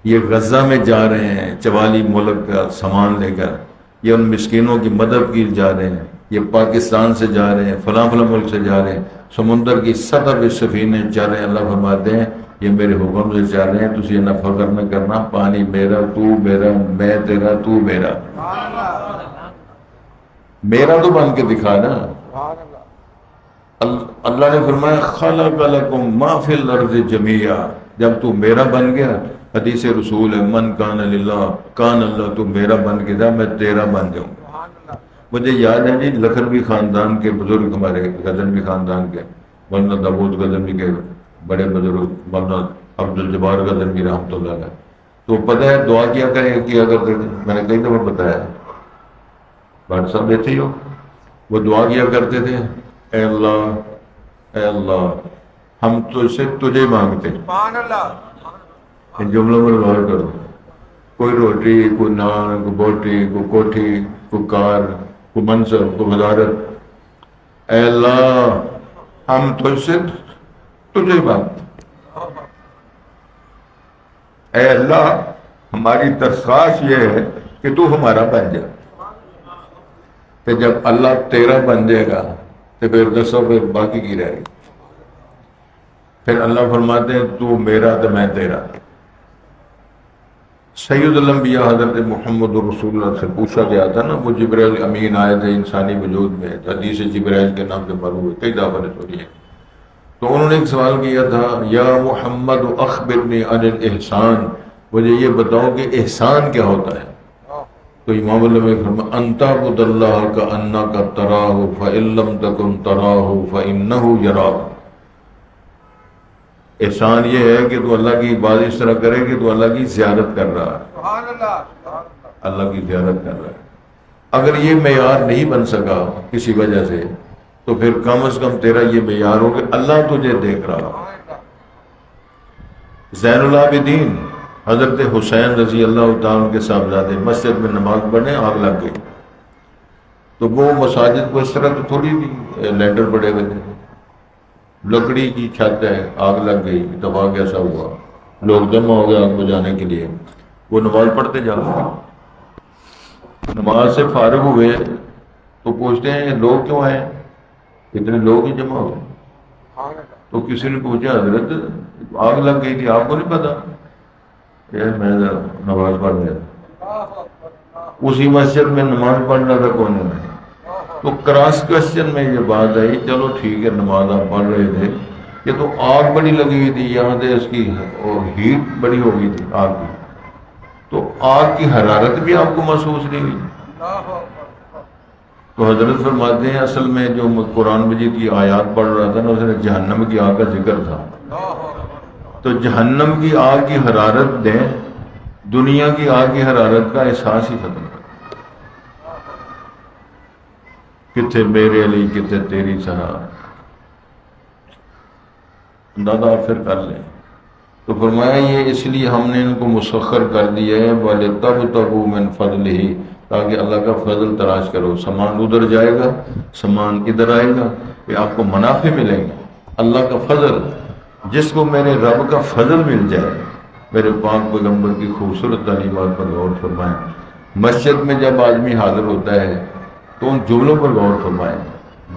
یہ غزہ میں جا رہے ہیں چوالی ملک کا سامان لے کر، یہ ان مسکینوں کی مدد کی جا رہے ہیں، یہ پاکستان سے جا رہے ہیں، فلاں فلاں ملک سے جا رہے ہیں، سمندر کی سطح پہ سفینے چل رہے ہیں، اللہ فرماتے ہیں یہ میرے حکم سے چل رہے ہیں، تجھے یہ نہ فخر نہ کرنا، پانی میرا، تو میرا، میں تیرا، تو میرا، میرا تو بن کے دکھا نا۔ اللہ نے فرمایا خلق لکم ما فی الارض جمیعا، جب تو میرا بن گیا، حدیث رسول ہے من کان للہ کان اللہ، تو میرا بن کے جا میں تیرا بن جاؤں۔ مجھے یاد ہے جی لکھنوی خاندان کے بزرگ، ہمارے غزنوی خاندان کے مولانا داود غزنوی کے بڑے بزرگ مولانا عبدالجبار غزنوی رحمۃ اللہ علیہ، تو پتہ ہے دعا کیا کرتے تھے، میں نے کئی دفعہ بتایا، بھٹ صاحب دیتے ہی ہو، وہ دعا کیا کرتے تھے اے اللہ ہم تجھ سے تجھے مانگتے، ان جملوں پر غور کرو، کوئی روٹی، کوئی نان، کوئی بوٹی، کوئی کوٹھی، کوئی کار، کوئی منصب، کوئی وزارت، اے اللہ ہم تجھ سے تجھے مانگتے۔ اے اللہ ہماری درخواست یہ ہے کہ تو ہمارا بن جا. کہ جب اللہ تیرا بن جائے گا تو پھر دسو پھر باقی کی رہے گی. پھر اللہ فرماتے ہیں تو میرا تو میں تیرا. سید الانبیاء حضرت محمد رسول اللہ سے پوچھا گیا تھا نا، وہ جبرائیل امین آئے تھے انسانی وجود میں، حدیث جبرائیل کے نام سے معروف ہے، کئی دفعہ سنی ہے. تو انہوں نے ایک سوال کیا تھا، یا محمد اخبرنی عن الاحسان، مجھے یہ بتاؤ کہ احسان کیا ہوتا ہے. تو امام اللہ نے فرمایا ان تعبد اللہ کانک تراہ فان لم تکن تراہ فانہ یراک. احسان یہ ہے کہ تو اللہ کی عبادت اس طرح کرے کہ تو اللہ کی زیارت کر رہا ہے، سبحان اللہ، اللہ کی زیارت کر رہا ہے. اگر یہ معیار نہیں بن سکا کسی وجہ سے تو پھر کم از کم تیرا یہ معیار ہو کہ اللہ تجھے دیکھ رہا. زین العابدین حضرت حسین رضی اللہ تعالیٰ کے صاحبزادے مسجد میں نماز پڑھنے آگ لگ گئی. تو وہ مساجد کو اس طرح تو تھوڑی تھی، لینڈر پڑے ہوئے تھے، لکڑی کی چھت ہے، آگ لگ گئی. اتفاق کیسا ہوا، لوگ جمع ہو گئے آگ بجانے کے لیے. وہ نماز پڑھتے جا رہے ہیں، نماز سے فارغ ہوئے تو پوچھتے ہیں لوگ کیوں آئے، اتنے لوگ ہی جمع ہوئے. تو کسی نے پوچھا حضرت آگ لگ گئی تھی آپ کو نہیں پتا؟ میں نماز پڑھ رہا تھا، اسی مسجد میں نماز پڑھ رہا تھا کون ہے. تو کراس کوشچن میں یہ بات آئی، چلو ٹھیک ہے نماز آپ پڑھ رہے تھے، یہ تو آگ بڑی لگی ہوئی تھی یہاں سے، اس کی ہیٹ بڑی ہو گئی تھی آگ کی، تو آگ کی حرارت بھی آپ کو محسوس نہیں ہوئی. تو حضرت فرماتے ہیں اصل میں جو قرآن مجید کی آیات پڑھ رہا تھا نا، اس نے جہنم کی آگ کا ذکر تھا. تو جہنم کی آگ کی حرارت دیں، دنیا کی آگ کی حرارت کا احساس ہی ختم کر. کتنے میرے علی کتنے تیری سنا، اندازہ آپ پھر کر لیں. تو فرمایا یہ اس لیے ہم نے ان کو مسخر کر دیا ہے وَلِتَبْتَغُوا مِنْ فَضْلِهِ، تاکہ اللہ کا فضل تلاش کرو. سامان ادھر جائے گا، سامان ادھر آئے گا، کہ آپ کو منافع ملیں گے. اللہ کا فضل، جس کو میرے رب کا فضل مل جائے. میرے پاک پیغمبر کی خوبصورت تعلیمات پر غور فرمائیں. مسجد میں جب آدمی حاضر ہوتا ہے تو ان جملوں پر غور فرمائیں.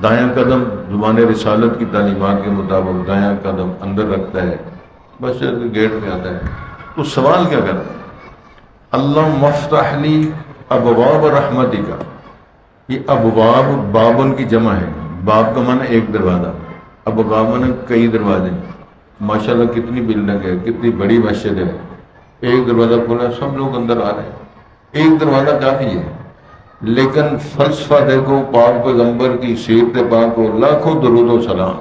دایاں قدم زبان رسالت کی تعلیمات کے مطابق دایاں قدم اندر رکھتا ہے، مسجد کے گیٹ میں آتا ہے تو سوال کیا کرتا ہے، اللہ مفتح لی ابواب رحمتی کا. یہ ابواب بابن کی جمع ہے، باب کا معنی ایک دروازہ، ابواب معنی کئی دروازے. ماشاءاللہ کتنی بلڈنگ ہے، کتنی بڑی مسجد ہے، ایک دروازہ کھلا ہے سب لوگ اندر آ رہے ہیں، ایک دروازہ کافی ہے. لیکن فلسفہ دیکھو پاک پیغمبر کی سیرت پاک کو لاکھوں درود و سلام.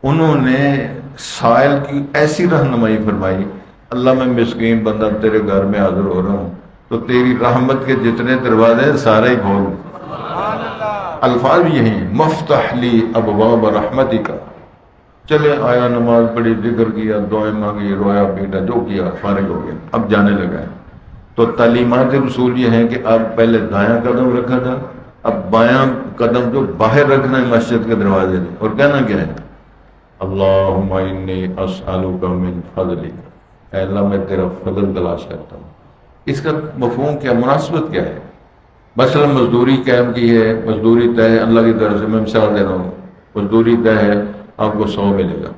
انہوں نے سائل کی ایسی رہنمائی فرمائی، اللہ میں مسکین بندہ تیرے گھر میں حاضر ہو رہا ہوں تو تیری رحمت کے جتنے دروازے سارے ہی کھول. الفاظ بھی یہی ہیں، مفتح لی ابواب رحمتی کا. چلے آیا، نماز پڑھی، ذکر کیا، دعائیں مانگی، رویا پیٹا، جو کیا، فارغ ہو گیا، اب جانے لگا ہے. تو تعلیمات رسول یہ ہیں کہ اب پہلے دایاں قدم رکھا تھا، اب بایاں قدم جو باہر رکھنا ہے مسجد کے دروازے سے، اور کہنا کیا ہے، اللہم انی اسألک من فضلک، اے اللہ میں تیرا فضل تلاش کرتا ہوں. اس کا مفہوم کیا، مناسبت کیا ہے؟ مثلا مزدوری قائم کی ہے، مزدوری طے ہے اللہ کی طرف سے، میں مثال دے رہا ہوں، مزدوری طے ہے آپ کو 100 ملے گا.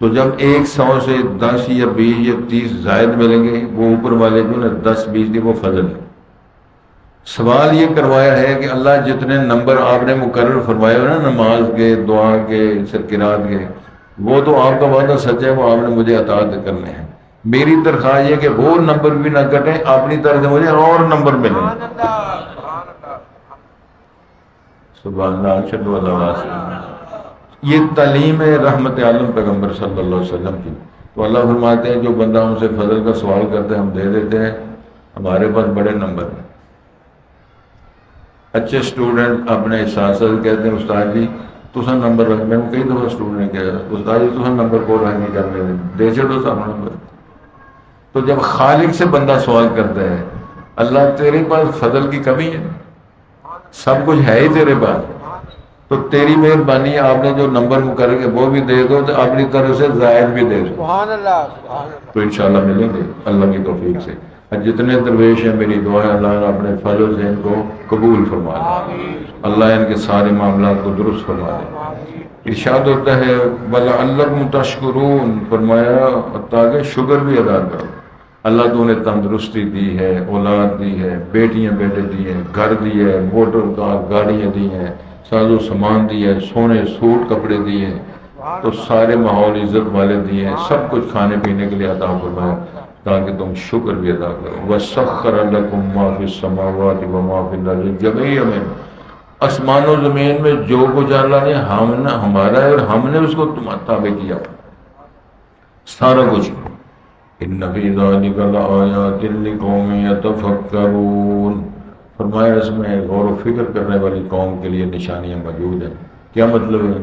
تو جب 100 سے 10 یا 20 یا 30 زائد ملیں گے، وہ اوپر والے جو نا 10-20 دی وہ فضل ہے. سوال یہ کروایا ہے کہ اللہ جتنے نمبر آپ نے مقرر فرمائے ہو نا نماز کے، دعا کے، سرکرات کے، وہ تو آپ کا وعدہ سچ ہے، وہ آپ نے مجھے عطا کرنے ہیں. میری درخواست یہ کہ وہ نمبر بھی نہ کٹیں، اپنی طرف سے مجھے اور نمبر ملیں. سبحان اللہ، اشہد ان لا الہ الا اللہ. یہ تعلیم ہے رحمت عالم پیغمبر صلی اللہ علیہ وسلم کی. تو اللہ فرماتے ہیں جو بندہ ہم سے فضل کا سوال کرتا ہے ہم دے دیتے ہیں. ہمارے پاس بڑے نمبر ہیں. اچھے اسٹوڈنٹ اپنے احساس سے کہتے ہیں استاد جی تسا نمبر رکھ. میں نے کئی دفعہ اسٹوڈنٹ نے کہا استاد جی تسا نمبر کو رکھ نہیں کرنے دے چڑھو سامنے نمبر. تو جب خالق سے بندہ سوال کرتا ہے اللہ تیرے پاس فضل کی کمی ہے، سب کچھ ہے ہی تیرے پاس، تو تو تیری مہربانی آپ نے جو نمبر مقرر کے وہ بھی دے دو تو اپنی طرف سے زائد بھی دے دو، سبحان اللہ سبحان اللہ. تو انشاءاللہ ملیں گے اللہ کی توفیق سے. اور جتنے درویش ہیں میری دعا ہے اللہ اپنے فضل سے ان کو قبول فرما دے، آمین اللہ ان کے سارے معاملات کو درست فرما دے. آمین. ارشاد ہوتا ہے وَلَعَلَّكُمْ تَشْكُرُونَ، فرمایا تاکہ شکر بھی ادا کرو. اللہ تو انہیں تندرستی دی ہے، اولاد دی ہے، بیٹیاں بیٹے دی ہیں، گھر دی ہے، موٹر کار گاڑیاں دی ہیں، ساز و سامان دی ہے، سونے سوٹ کپڑے دیے ہیں، تو سارے ماحول عزت والے دیے ہیں، سب کچھ کھانے پینے کے لیے عطا فرمایا تاکہ تم شکر بھی ادا کرو. وَسَخَّرَ لَكُم مَّا فِي السَّمَاوَاتِ وَمَا فِي الْأَرْضِ جَمِيعًا مِّنْهُ، آسمان و زمین میں جو کچھ اللہ نے ہمارا ہے اور ہم نے اس کو تابع کیا سارا کچھ. ان فی ذلک لآیات لقوم یتفکرون، فرمایا اس میں غور و فکر کرنے والی قوم کے لیے نشانیاں موجود ہیں. کیا مطلب ہے؟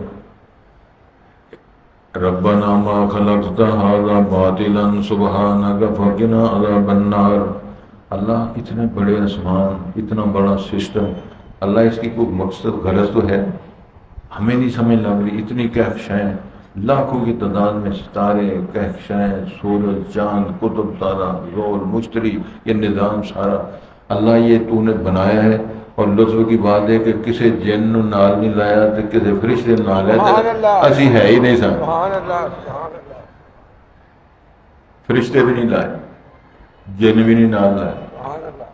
ربنا ما خلقت هذا باطلا سبحانك فقنا عذاب النار. اللہ اتنے بڑے آسمان، اتنا بڑا سسٹم، اللہ اس کی کوئی مقصد غرض تو ہے؟ ہمیں نہیں سمجھ لگ رہی. اتنی کہکشائیں، لاکھوں کی تعداد میں ستارے، کہکشائیں، سورج، چاند، قطب تارا، زول، مشتری، یہ نظام سارا اللہ یہ تو نے بنایا ہے. اور لطف کی بات ہے کہ کسی جن نو نال نہیں لایا تو کسی فرشتے نو نال سبحان لایا، اللہ. اسی ہے ہی نہیں سن، سبحان اللہ سبحان اللہ. فرشتے بھی نہیں لائے، جن بھی نہیں نال لائے، سبحان اللہ.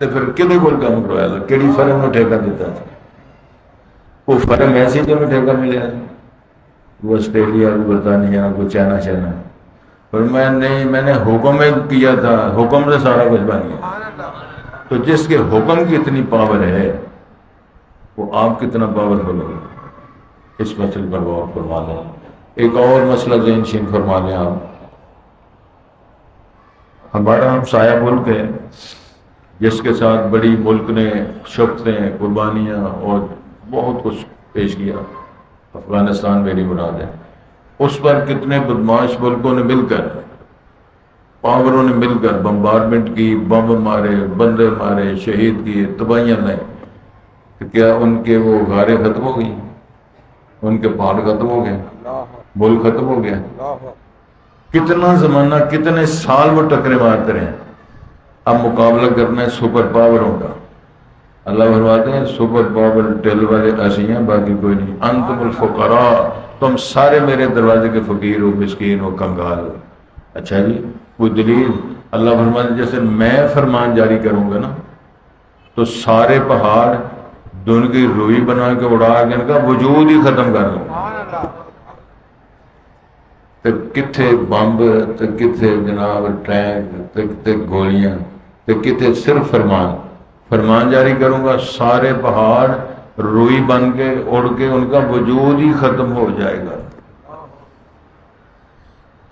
تو پھر کدے کول کام کروایا تھا؟ کہڑی فرم نو ٹھیکہ دیتا تھا؟ وہ فرم ایسی جو ٹھیکہ ملیا، وہ آسٹریلیا، کو برطانیہ، کو چائنا. اور میں نے حکم کیا تھا، حکم سے سارا کچھ بن گیا. سبحان اللہ. تو جس کے حکم کی اتنی پاور ہے وہ آپ کتنا پاورفل ہوگا، اس مسئلے پر غور فرما لیں. ایک اور مسئلہ ذہن نشین فرما لیں آپ. ہمارا ہمسایہ ملک ہے جس کے ساتھ بڑی ملک نے شفتیں، قربانیاں اور بہت کچھ پیش کیا، افغانستان میری مراد ہے. اس پر کتنے بدماش ملکوں نے مل کر، پاوروں نے مل کر بمبارڈمنٹ کی، بم مارے، بندے مارے، شہید کیے، تباہیاں لائیں. کہ کیا ان کے وہ غاریں ختم ہو گئی؟ ان کے پہاڑ ختم ہو گئے؟ اللہ ملک ختم ہو گیا؟ اللہ. کتنا زمانہ، کتنے سال وہ ٹکرے مارتے رہے. اب مقابلہ کرنا ہے سپر پاوروں کا. اللہ فرماتے ہیں سپر پاور ٹیل والے ایسی ہیں، باقی کوئی نہیں. انتم الفقراء، تم سارے میرے دروازے کے فقیر ہو، مسکین ہو، کنگال. اچھا جی، کوئی دلیل؟ اللہ فرماتے ہیں جیسے میں فرمان جاری کروں گا نا تو سارے پہاڑ دن کی روئی بنا کے اڑا کے ان کا وجود ہی ختم کر دوں. سبحان اللہ. تے کتھے بمب، تے کتھے جناب ٹینک، تے گولیاں، تے کتھے صرف فرمان جاری کروں گا، سارے پہاڑ روئی بن کے اڑ کے ان کا وجود ہی ختم ہو جائے گا.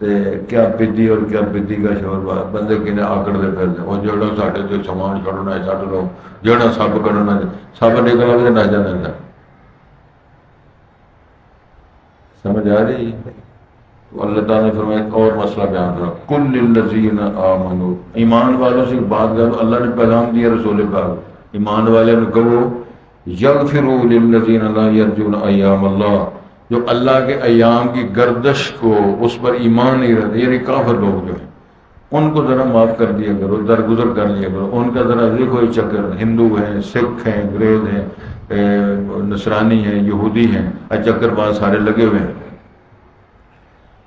تے کیا بدی اور کیا بدی کا شور بندے کنے آکڑ دے پھر دے. وہ جڑا ساڈے تو سامان چھڑنا ہے چھڈ لو، جڑا سب کرنا ہے سب نکل کے نہ جانا. سمجھ آ رہی؟ تو اللہ تعالیٰ نے فرمایا ایک اور مسئلہ بیان کرا، کل للذین آمنوا، ایمان والوں سے بات کرو. اللہ نے پیغام دیا رسول پاک، ایمان والے نے کہو یغفروا للذین لا یرجون ایام اللہ، جو اللہ کے ایام کی گردش کو اس پر ایمان نہیں رہتے، یعنی کافر لوگ جو ہیں ان کو ذرا معاف کر دیا کرو، درگزر کر لیا کرو. ان کا ذرا کوئی چکر، ہندو ہیں، سکھ ہیں، انگریز ہیں، نصرانی ہیں، یہودی ہیں، چکر بعض سارے لگے ہوئے ہیں.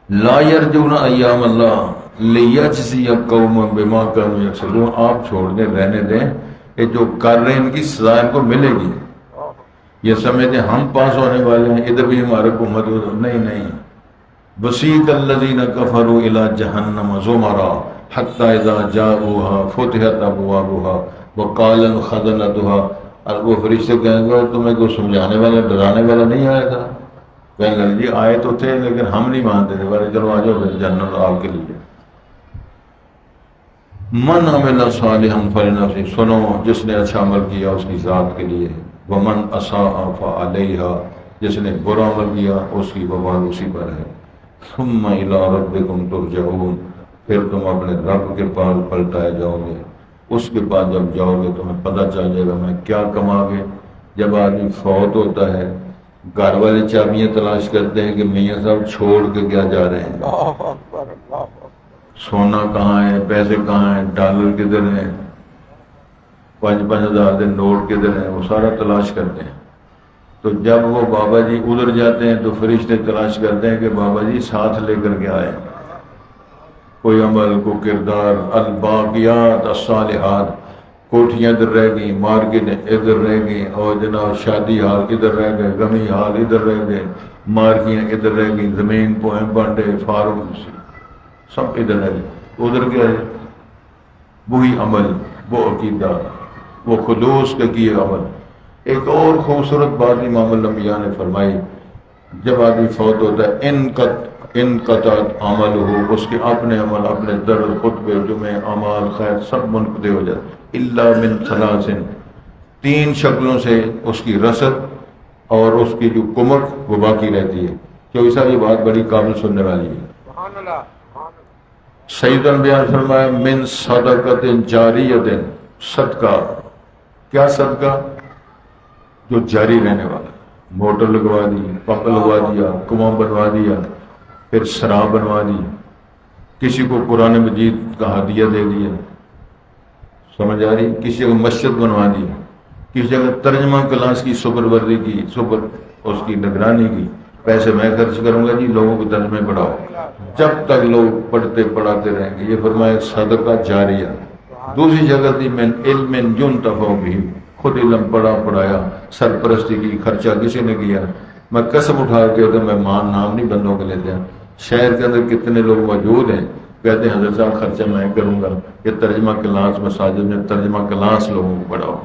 لا یرجون ایام اللہ لیجزی قوم بما کانوا یکسبون، آپ چھوڑ دیں، رہنے دیں، یہ جو کر رہے ہیں ان کی سزا ان کو ملے گی. یہ سمجھتے ہم پاس ہونے والے ہیں، ادھر بھی ہمارے حکومت، نہیں. وسیق الذین کفروا الی جہنم زمرا حتی اذا جاؤوها فتحت ابوابها وقال خزنتها، اور وہ فرشتے کہیں گے تمہیں کوئی سمجھانے والا، ڈرانے والا نہیں آیا تھا؟ کہیں گے جی آئے تو تھے لیکن ہم نہیں مانتے تھے. بولے چلو آ جاؤ پھر جنت آپ کے لیے. من عمل صالحا فلنفسہ، سنو جس نے اچھا عمل کیا اس کی ذات کے لیے، ومن اساء فعلیہا، جس نے برا عمل کیا اس کی وبال اسی پر ہے. ثم الی ربکم ترجعون، پھر تم اپنے رب کے پاس پلٹائے جاؤ گے. اس کے پاس جب جاؤ گے تمہیں پتہ چل جائے گا میں کیا کما کے جب آدمی فوت ہوتا ہے گھر والے چابیاں تلاش کرتے ہیں کہ میاں صاحب چھوڑ کے کیا جا رہے ہیں، اللہ اکبر اللہ اکبر سونا کہاں ہے، پیسے کہاں ہیں، ڈالر کدھر ہیں، 5,000 کے نوٹ کدھر ہیں، وہ سارا تلاش کرتے ہیں۔ تو جب وہ بابا جی ادھر جاتے ہیں تو فرشتے تلاش کرتے ہیں کہ بابا جی ساتھ لے کر کے آئے، کوئی عمل کو کردار، الباقیات الصالحات، کوٹھیاں ادھر رہ گئیں، مارکیٹ ادھر رہ گئی، اور جناب شادی حال ادھر رہ گئے، غمی حال ادھر رہ گئے، مارکیاں ادھر رہ گئی، زمین پوئیں بانٹے فارم سب ادھر رہ گئے۔ ادھر کیا ہے؟ وہی عمل، وہ عقیدہ، وہ خلوص کے کیے عمل۔ ایک اور خوبصورت بات امام الانبیاء نے فرمائی، جب آدمی فوت ہوتا ہے انقطعت عمل ہو، اس کے اپنے عمل، اپنے درد، خطبے، جمعے، اعمال خیر سب منقطع ہو جاتے، الا من ثلاث، 3 شکلوں سے اس کی رسد اور اس کی جو کمک وہ باقی رہتی ہے۔ کیونکہ صاحب یہ بات بڑی قابل سننے والی ہے۔ سبحان اللہ سبحان اللہ۔ سید الانبیاء نے فرمایا من صدقۃ جاریۃ، صدقہ، کیا صدقہ؟ جو جاری رہنے والا، موٹر لگوا دی، پمپ لگوا دیا، کنواں بنوا دیا، پھر سراب بنوا دی، کسی کو قرآن مجید کا ہدیہ دے دیا، سمجھ آ رہی، کسی کو مسجد بنوا دی، کسی جگہ ترجمہ کلاس کی سپروردی کی، اس کی نگرانی کی، پیسے میں خرچ کروں گا جی، لوگوں کو ترجمے پڑھاؤ، جب تک لوگ پڑھتے پڑھاتے رہیں گے۔ یہ فرمایا صدقہ جاریہ۔ دوسری جگہ تھی من علم ينتفع به، خود علم پڑھا پڑھایا، سرپرستی کی، خرچہ کسی نے کیا۔ میں قسم اٹھا کے تو میں نام نہیں بندوں کے لیتے ہیں، شہر کے اندر کتنے لوگ موجود ہیں کہتے ہیں حضرت صاحب خرچہ میں کروں گا، یہ ترجمہ کلاس مساجد میں ترجمہ کلاس لوگوں کو پڑھاؤ۔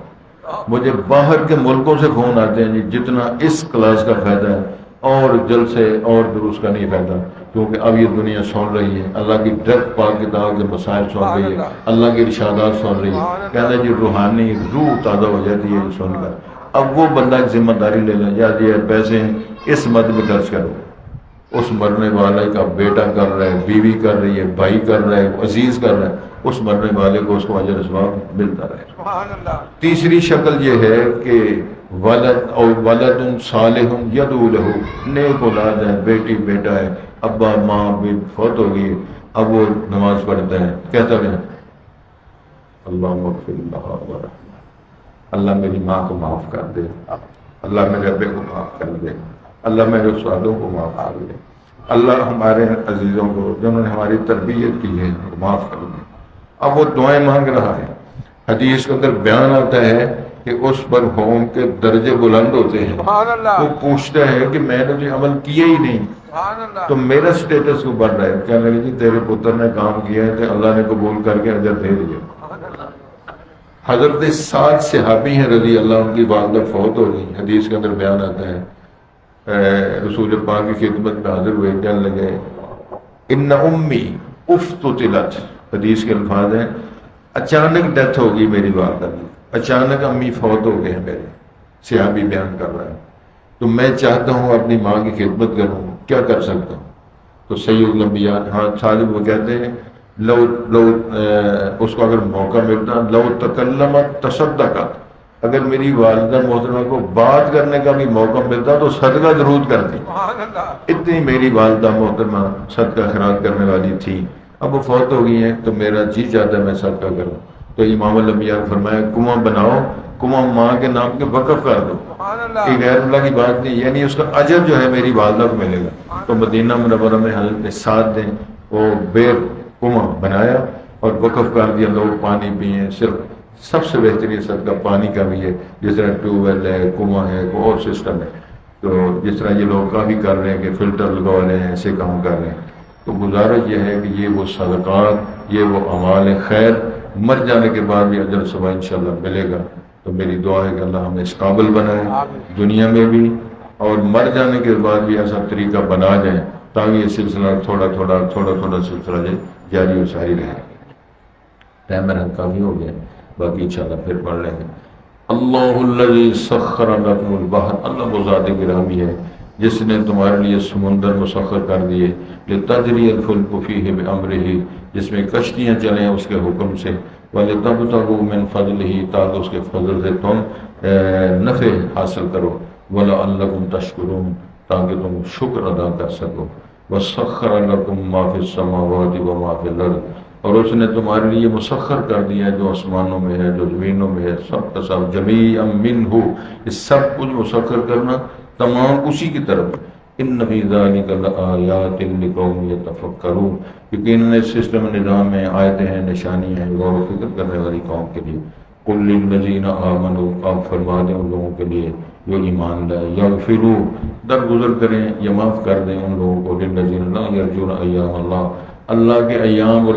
مجھے باہر کے ملکوں سے فون آتے ہیں جی جتنا اس کلاس کا فائدہ ہے اور جلسے اور دروس کا نہیں فائدہ، کیونکہ اب یہ دنیا سن رہی ہے، اللہ کی ڈرک پاک کتاب کے مسائل سن رہی ہے، اللہ کی ارشادات سن رہی ہے، کہتے ہیں جی روحانی روح تازہ ہو جاتی ہے سن کر۔ اب وہ بندہ ایک ذمہ داری لے لیں، یا یہ پیسے اس مد میں خرچ کرو، اس مرنے والے کا بیٹا کر رہا ہے، بیوی کر رہی ہے، بھائی کر رہا ہے، عزیز کر رہا ہے، اس مرنے والے کو اس کو اجر ثواب ملتا رہے۔ سبحان اللہ۔ تیسری شکل یہ ہے کہ ولد اور ولد صالح یدعو لہ، نیک اولاد ہے، بیٹی بیٹا ہے، ابا ماں بھی فوت ہو گئی، اب وہ نماز پڑھتا ہے، کہتا ہے اللہم اغفر لہا ورحمہ، اللہ میری ماں کو معاف کر دے، اللہ میرے ابے کو معاف کر دے، اللہ میرے استادوں کو معاف کر دے، اللہ ہمارے عزیزوں کو جنہوں نے ہماری تربیت کی ہے وہ معاف کر دے۔ اب وہ دعائیں مانگ رہا ہے۔ حدیث کے اندر بیان آتا ہے کہ اس پر ہوم کے درجے بلند ہوتے ہیں۔ سبحان اللہ وہ پوچھتا ہے کہ میں نے جو عمل کیا ہی نہیں سبحان اللہ۔ تو میرا سٹیٹس کو بڑھ رہا ہے، کیا لگے جی تیرے پتر نے کام کیا ہے تو اللہ نے قبول کر کے اجر دے دیا۔ حضرت 7 صحابی ہیں رضی اللہ عنہ کی والدہ فوت ہو گئی، حدیث کے اندر بیان آتا ہے، رسول پاک کی خدمت میں حاضر ہوئے، کہنے لگے ان امی افتتلت، حدیث کے الفاظ ہیں اچانک ڈیتھ ہوگی میری والدہ کی، اچانک امی فوت ہو گئے ہیں میرے، صحابی بیان کر رہا ہے، تو میں چاہتا ہوں اپنی ماں کی خدمت کروں، کیا کر سکتا ہوں؟ تو سید الانبیاء ہاں صادق وہ کہتے ہیں لو اس کو اگر موقع ملتا لو تکلمت تصدقت، اگر میری والدہ محترمہ کو بات کرنے کا بھی موقع ملتا تو صدقہ ضرور کرتی، سبحان اللہ۔ اتنی میری والدہ محترمہ صدقہ خیرات کرنے والی تھی، اب وہ فوت ہو گئی ہیں تو میرا جی چاہتا ہے میں صدقہ کروں۔ تو امام الانبیاء نے فرمایا کنواں بناؤ، کنواں ماں کے نام کے وقف کر دو، سبحان اللہ۔ یہ غیر اللہ کی بات نہیں، یعنی اس کا اجر جو ہے میری والدہ کو ملے گا۔ تو مدینہ منورہ میں حضرت نے 7 دن وہ بیر کنواں بنایا اور وقف کر دیا، لوگ پانی پئیں، صرف سب سے بہترین صدقہ پانی کا بھی ہے، جس طرح ٹیوب ویل ہے، کنواں ہے، کوئی اور سسٹم ہے، تو جس طرح یہ لوگ کافی کر رہے ہیں کہ فلٹر لگوا رہے ہیں، ایسے کام کر رہے ہیں، تو گزارش یہ ہے کہ یہ وہ صدقات، یہ وہ اعمال خیر مر جانے کے بعد بھی اجر ثواب انشاءاللہ ملے گا۔ تو میری دعا ہے کہ اللہ ہمیں اس قابل بنائے دنیا میں بھی اور مر جانے کے بعد بھی ایسا طریقہ بنا جائیں تاکہ یہ سلسلہ تھوڑا تھوڑا سلسلہ جاری و ساری رہے۔ ٹائم میرا کافی ہو گیا، باقی انشاءاللہ پھر پڑھ لیں گے۔ اللہ الذی سخر لکم البحر، اللہ وہ ذات گرامی ہے جس نے تمہارے لیے سمندر مسخر کر دیے، لتجری الفلک فیہ بامرہ، جس میں کشتیاں چلیں اس کے حکم سے، وَلِتَبْتَغُوا مِنْ فَضْلِهِ تاکہ اس کے فضل سے تم نفع حاصل کرو، وَلَعَلَّكُمْ تَشْكُرُونَ تاکہ تم شکر ادا کر سکو، وَسَخَّرَ لَكُم مَّا فِي السَّمَاوَاتِ وَمَا فِي الْأَرْضِ اور اس نے تمہارے لیے مسخر کر دیا ہے جو آسمانوں میں ہے جو زمینوں میں ہے، سب کا سب جمیعا منہ، یہ سب کچھ مسخر کرنا تمام اسی کی طرف۔ ان فی ذلک لآیات لقوم یتفکرون یقیناً اس سسٹم نظام میں آیتیں ہیں، نشانیاں ہیں غور و فکر کرنے والی قوم کے لیے۔ قل للذین آمنوا آپ فرما دیں ان لوگوں کے لیے جو ایمان لائے، یغفروا درگزر کریں یا معاف کر دیں ان لوگوں کو، للذین لا یرجون ایام اللہ اللہ کے ایام اور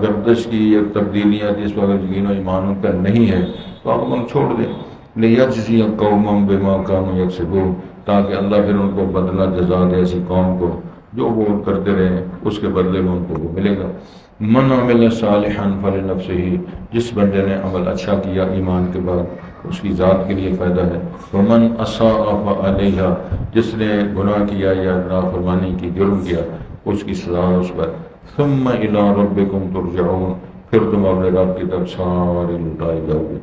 گردش کی یا تبدیلیاں جس پر یقین و ایمان ان کا نہیں ہے تو آپ ان چھوڑ دیں۔ لیجزی قوما بما کانوا یکسبون تاکہ اللہ پھر ان کو بدلہ جزا دے ایسی قوم کو جو وہ کرتے رہے اس کے بدلے میں ان کو وہ ملے گا۔ من عمل صالحا فلنفسہ جس بندے نے عمل اچھا کیا ایمان کے بعد اس کی ذات کے لیے فائدہ ہے، ومن اساء فعلیہا جس نے گناہ کیا یا نافرمانی کی جرم کیا اس کی سزا اس پر۔ ثم الی ربکم ترجعون پھر تم اپنے رب کی طرف سارے لوٹائے جاؤ گے۔